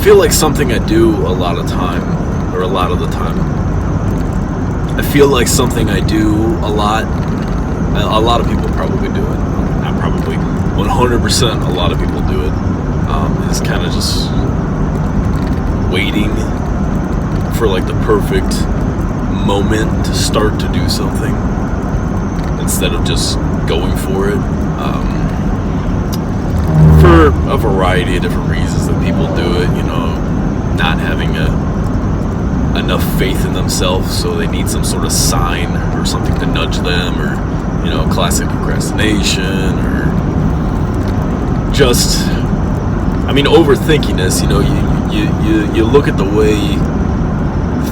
feel like something I do a lot of the time. I feel like something I do a lot of people probably do it. Not probably, 100% a lot of people do it. Is kind of just waiting for like the perfect moment to start to do something instead of just going for it. For a variety of different reasons that people do it, not having enough faith in themselves, so they need some sort of sign or something to nudge them, or classic procrastination, or just, overthinking this. You look at the way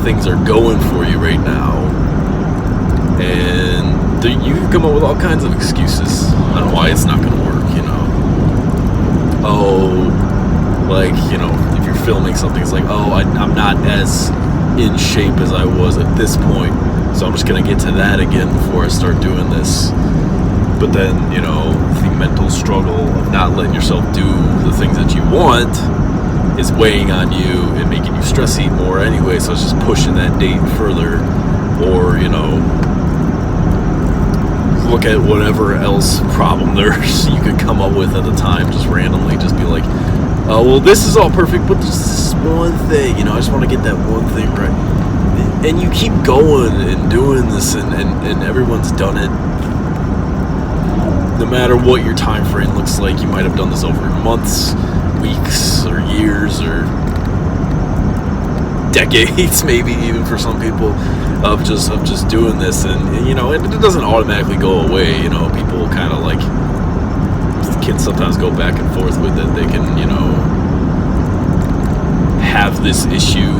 things are going for you right now, and you can come up with all kinds of excuses on why it's not going to work. If you're filming something, it's like, I'm not as in shape as I was at this point, so I'm just going to get to that again before I start doing this. But then, the mental struggle of not letting yourself do the things that you want is weighing on you and making you stress eat more anyway, so it's just pushing that date further. Or, look at whatever else problem there's you could come up with at the time, just randomly, just be like, this is all perfect, but there's this one thing, I just want to get that one thing right. And you keep going and doing this, and everyone's done it. No matter what your time frame looks like, you might have done this over months, weeks, or years, or decades, maybe even for some people, of just doing this, and it doesn't automatically go away. People kind of like can sometimes go back and forth with it. They can have this issue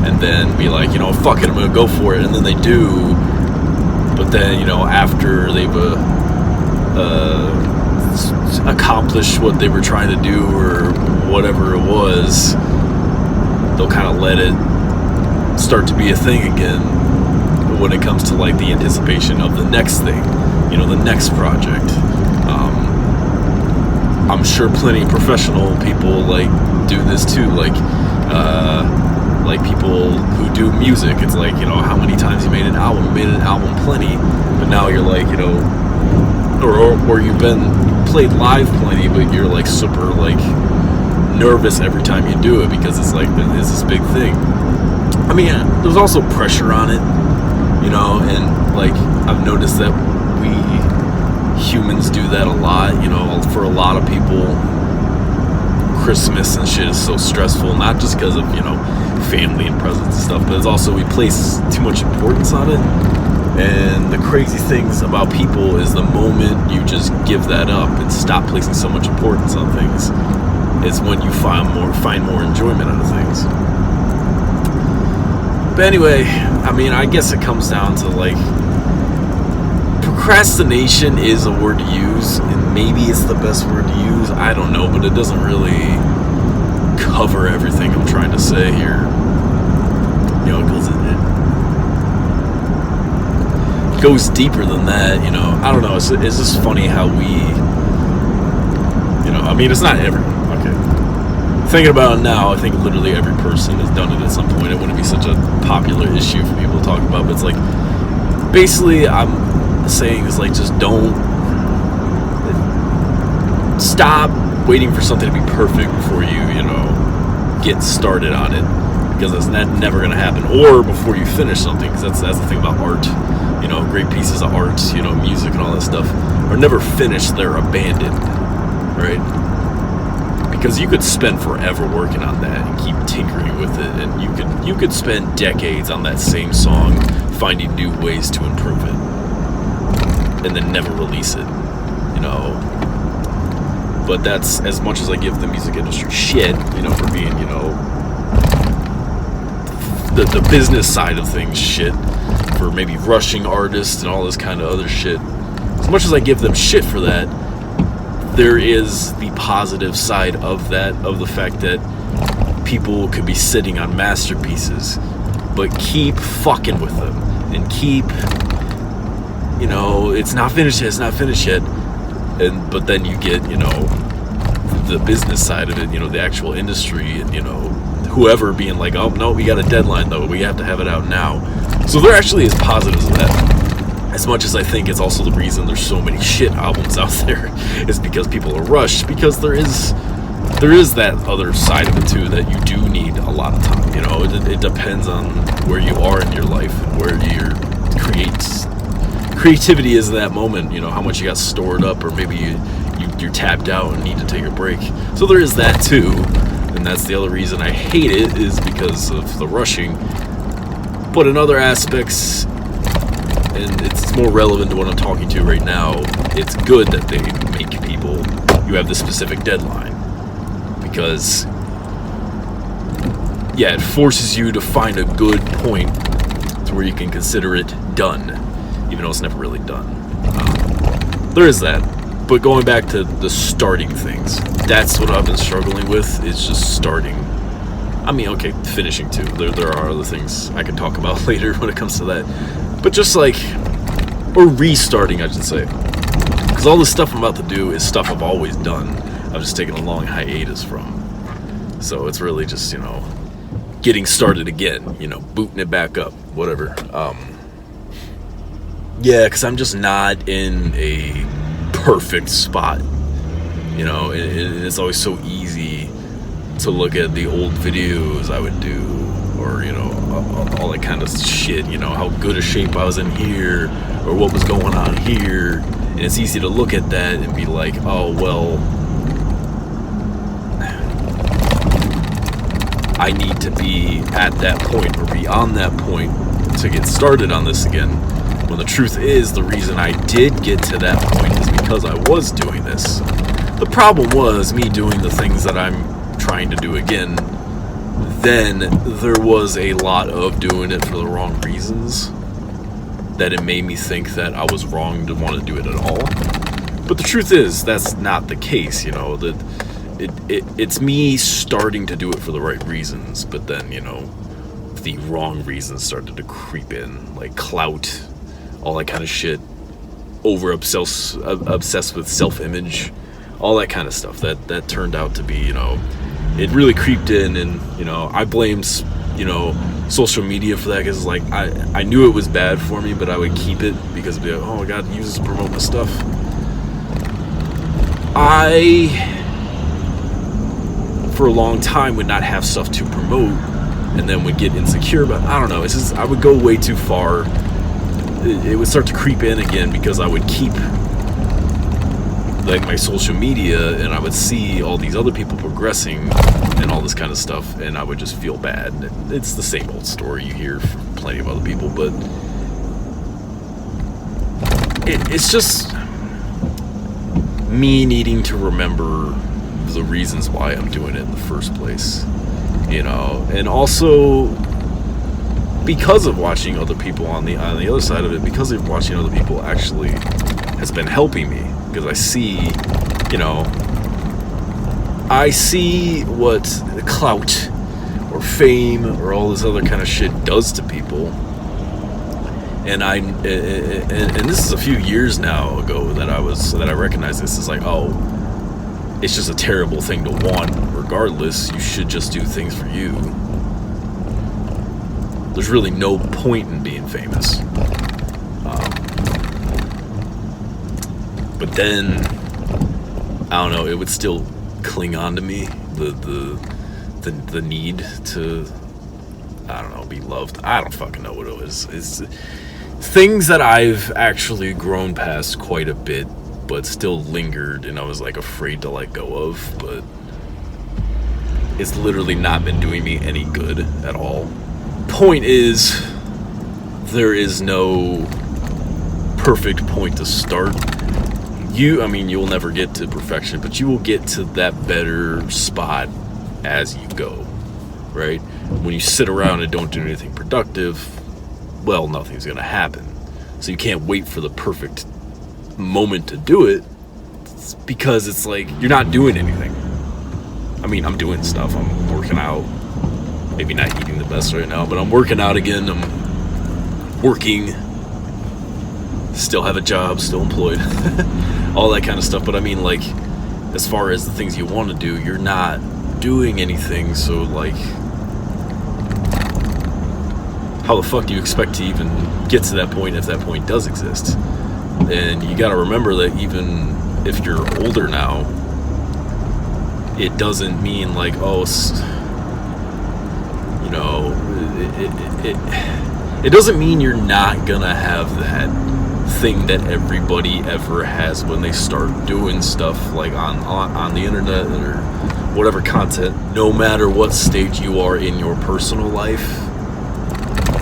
and then be like, fuck it, I'm gonna go for it, and then they do. But then after they've accomplished what they were trying to do or whatever it was, they'll kind of let it start to be a thing again when it comes to like the anticipation of the next thing, the next project. I'm sure plenty of professional people like do this too, like people who do music. It's like, how many times you made an album? You made an album plenty, but now you're like, or you've been played live plenty, but you're like super like nervous every time you do it because it's like it's this big thing. There's also pressure on it, and like I've noticed that we humans do that a lot. For a lot of people, Christmas and shit is so stressful, not just because of family and presents and stuff, but it's also we place too much importance on it. And the crazy things about people is the moment you just give that up and stop placing so much importance on things, is when you find more enjoyment out of things. But anyway, I guess it comes down to like, procrastination is a word to use, and maybe it's the best word to use, I don't know, but it doesn't really cover everything I'm trying to say here. It goes deeper than that. I don't know, it's just funny how we, it's not okay. Thinking about it now, I think literally every person has done it at some point. It wouldn't be such a popular issue for people to talk about, but it's like, basically I'm saying is like, just don't stop waiting for something to be perfect before you get started on it, because that's never going to happen. Or before you finish something, because that's the thing about art. Great pieces of art, music and all that stuff are never finished, they're abandoned, right? Because you could spend forever working on that and keep tinkering with it, and you could spend decades on that same song finding new ways to improve it, and then never release it, But that's as much as I give the music industry shit, for being, the business side of things shit, for maybe rushing artists and all this kind of other shit. As much as I give them shit for that, there is the positive side of that, of the fact that people could be sitting on masterpieces, but keep fucking with them and keep, it's not finished yet, but then you get, the business side of it, the actual industry, and whoever being like, oh no, we got a deadline though, we have to have it out now. So there actually is positives of that. As much as I think it's also the reason there's so many shit albums out there, is because people are rushed, because there is that other side of it too, that you do need a lot of time. It depends on where you are in your life and where your creativity is in that moment, how much you got stored up, or maybe you're tapped out and need to take a break. So there is that too, and that's the other reason I hate it, is because of the rushing. But in other aspects, and it's more relevant to what I'm talking to right now, it's good that they make you have this specific deadline, because it forces you to find a good point to where you can consider it done, even though it's never really done. There is that. But going back to the starting things, that's what I've been struggling with, is just starting. I mean, okay, finishing too. There are other things I can talk about later when it comes to that. But just or restarting, I should say. Because all the stuff I'm about to do is stuff I've always done. I've just taken a long hiatus from. So it's really just, getting started again, booting it back up, whatever. Because I'm just not in a perfect spot, and it's always so easy to look at the old videos I would do, or all that kind of shit, how good a shape I was in here, or what was going on here, and it's easy to look at that and be like, oh well, I need to be at that point or beyond that point to get started on this again. When the truth is, the reason I did get to that point is because I was doing this. The problem was me doing the things that I'm trying to do again. Then there was a lot of doing it for the wrong reasons, that it made me think that I was wrong to want to do it at all. But the truth is, that's not the case, that it's me starting to do it for the right reasons, but then, the wrong reasons started to creep in, like clout, all that kind of shit, obsessed with self-image, all that kind of stuff. That turned out to be, it really creeped in, and I blame social media for that, because I knew it was bad for me, but I would keep it because it'd be like, oh my god, use this to promote my stuff. I for a long time would not have stuff to promote, and then would get insecure. But I don't know, it's just I would go way too far. It would start to creep in again, because I would keep my social media, and I would see all these other people progressing and all this kind of stuff, and I would just feel bad. It's the same old story you hear from plenty of other people, but it's just me needing to remember the reasons why I'm doing it in the first place, and also because of watching other people on the other side of it, because of watching other people actually has been helping me, because I see what clout or fame or all this other kind of shit does to people. And this is a few years now ago that I recognized this. It's like, oh, it's just a terrible thing to want. Regardless, you should just do things for you. There's really no point in being famous. But then, I don't know, it would still cling on to me, the need to, I don't know, be loved. I don't fucking know what it was. It's things that I've actually grown past quite a bit, but still lingered, and I was afraid to let go of. But it's literally not been doing me any good at all. Point is, there is no perfect point to start. You'll never get to perfection, but you will get to that better spot as you go, right? When you sit around and don't do anything productive, well, nothing's going to happen. So you can't wait for the perfect moment to do it, because it's you're not doing anything. I'm doing stuff. I'm working out. Maybe not eating the best right now, but I'm working out again. I'm working. Still have a job, still employed. All that kind of stuff. But as far as the things you want to do, you're not doing anything. So like, how the fuck do you expect to even get to that point if that point does exist? And you got to remember that even if you're older now, it doesn't mean like, oh, you know, it doesn't mean you're not gonna have that thing that everybody ever has when they start doing stuff like on the internet or whatever content, no matter what stage you are in your personal life.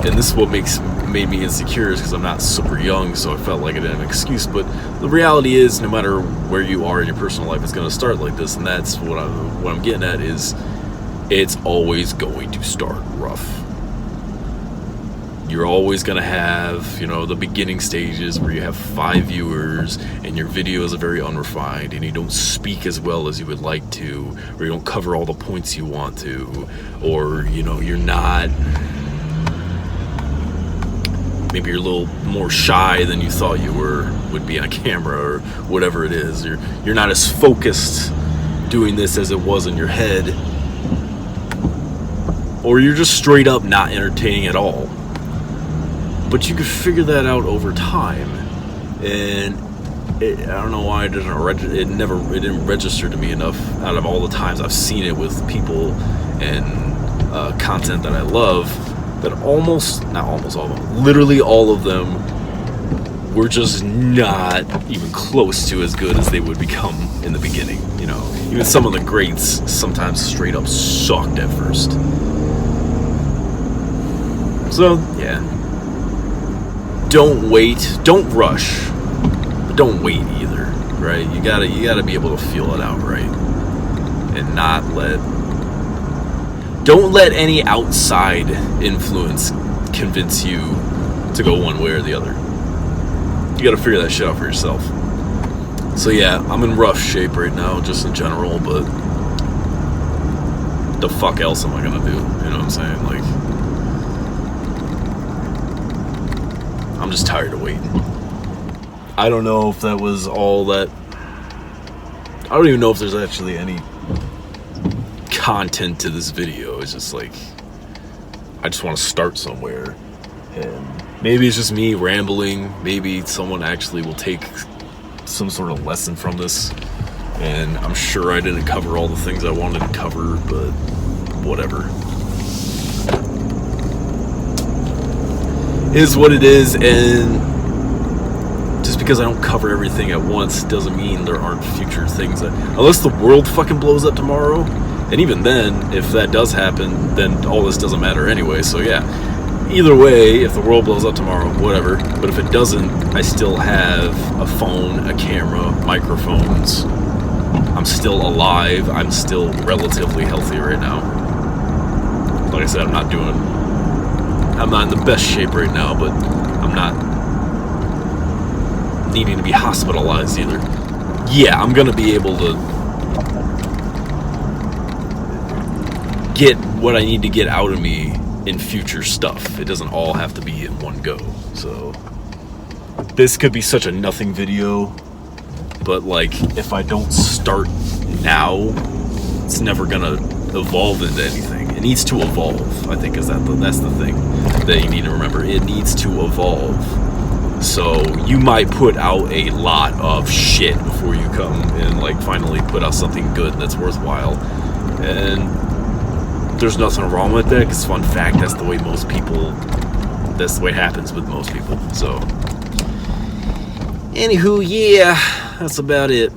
And this is what made me insecure, is because I'm not super young, so I felt like I didn't have an excuse. But the reality is, no matter where you are in your personal life, it's going to start like this. And that's what I'm getting at, is it's always going to start rough. You're always going to have, you know, the beginning stages where you have 5 viewers and your videos are very unrefined and you don't speak as well as you would like to, or you don't cover all the points you want to, or, you know, you're not... maybe you're a little more shy than you thought you would be on camera, or whatever it is. You're not as focused doing this as it was in your head, or you're just straight up not entertaining at all. But you could figure that out over time, and I don't know why it didn't register to me enough out of all the times I've seen it with people and content that I love. That literally all of them were just not even close to as good as they would become in the beginning. You know, even some of the greats sometimes straight up sucked at first. So, yeah. Don't wait. Don't rush. But don't wait either, right? You gotta be able to feel it out, right? And not Don't let any outside influence convince you to go one way or the other. You gotta figure that shit out for yourself. So yeah, I'm in rough shape right now, just in general, but the fuck else am I gonna do? You know what I'm saying? Like, I'm just tired of waiting. I don't know if that was all that... I don't even know if there's actually any content to this video. It's just like, I just want to start somewhere, and maybe it's just me rambling. Maybe someone actually will take some sort of lesson from this, and I'm sure I didn't cover all the things I wanted to cover, but whatever. It is what it is, and just because I don't cover everything at once doesn't mean there aren't future things that, unless the world fucking blows up tomorrow. And even then, if that does happen, then all this doesn't matter anyway. So yeah, either way, if the world blows up tomorrow, whatever. But if it doesn't, I still have a phone, a camera, microphones. I'm still alive. I'm still relatively healthy right now. Like I said, I'm not in the best shape right now, but I'm not needing to be hospitalized either. Yeah, I'm gonna be able to get what I need to get out of me in future stuff. It doesn't all have to be in one go. So this could be such a nothing video, but like, if I don't start now, it's never gonna evolve into anything. It needs to evolve, I think, that's the thing that you need to remember. It needs to evolve. So you might put out a lot of shit before you come and like finally put out something good that's worthwhile. And there's nothing wrong with that, because fun fact, that's the way it happens with most people. So anywho, yeah, that's about it.